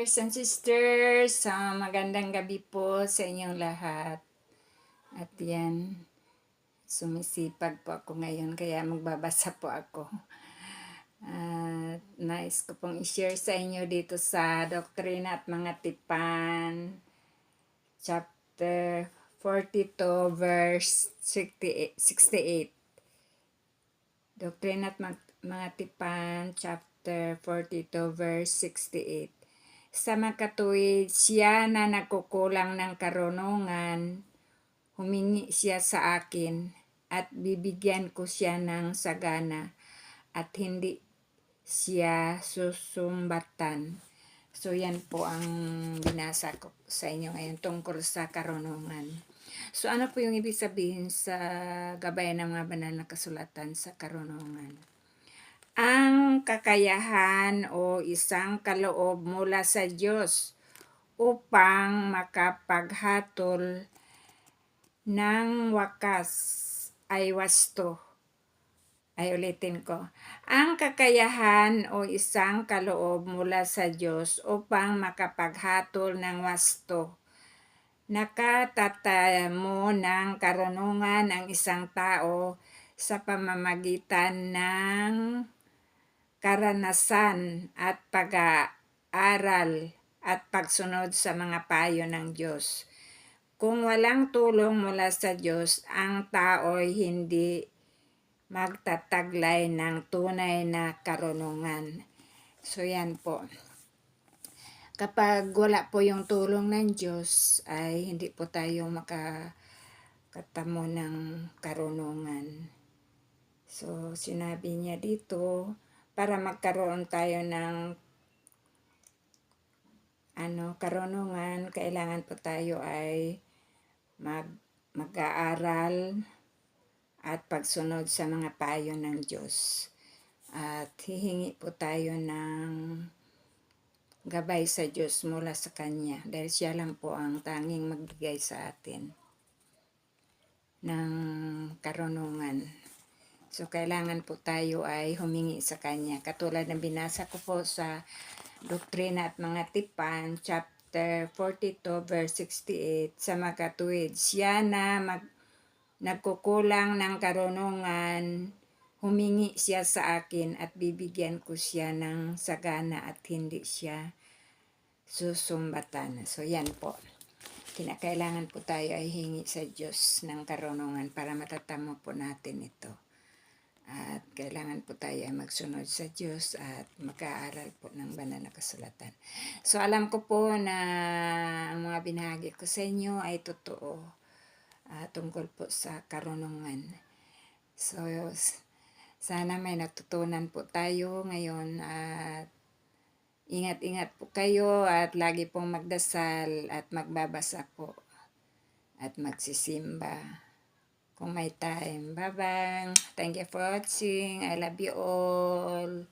Brothers and sisters, magandang gabi po sa inyong lahat. At yan, sumisipag po ako ngayon kaya magbabasa po ako. At nais ko pong i-share sa inyo dito sa Doktrina at Mga Tipan, chapter 42, verse 68. Doktrina at Mga Tipan, chapter 42, verse 68. Sa makatuwid, siya na nagkukulang ng karunungan, humingi siya sa akin at bibigyan ko siya ng sagana at hindi siya susumbatan. So yan po ang binasa ko sa inyo ngayon tungkol sa karunungan. So ano po yung ibig sabihin sa gabay ng mga banal na kasulatan sa karunungan? Ang kakayahan o isang kaloob mula sa Diyos upang makapaghatol ng wakas ay wasto. Ay ulitin ko. Ang kakayahan o isang kaloob mula sa Diyos upang makapaghatol ng wasto. Nakatatamo ng karunungan ang isang tao sa pamamagitan ng karanasan at pag-aaral at pagsunod sa mga payo ng Diyos. Kung walang tulong mula sa Diyos, ang tao'y hindi magtataglay ng tunay na karunungan. So yan po. Kapag wala po yung tulong ng Diyos, ay hindi po tayo makakatamo ng karunungan. So sinabi niya dito, para magkaroon tayo ng karunungan, kailangan po tayo ay mag-aaral at pagsunod sa mga payo ng Diyos. At hihingi po tayo ng gabay sa Diyos mula sa Kanya dahil siya lang po ang tanging magbigay sa atin ng karunungan. So, kailangan po tayo ay humingi sa Kanya. Katulad ng binasa ko po sa Doktrina at Mga Tipan, chapter 42, verse 68, sa makatuwid, siya na nagkukulang ng karunungan, humingi siya sa akin at bibigyan ko siya ng sagana at hindi siya susumbatan. So, yan po. Kinakailangan po tayo ay hingi sa Diyos ng karunungan para matatamo po natin ito. At kailangan po tayo ay magsunod sa Diyos at mag-aaral po ng banal na kasulatan. So alam ko po na ang mga binahagi ko sa inyo ay totoo tungkol po sa karunungan. So sana may natutunan po tayo ngayon at ingat-ingat po kayo at lagi pong magdasal at magbabasa po at magsisimba. Kung may time. Bye-bye. Thank you for watching. I love you all.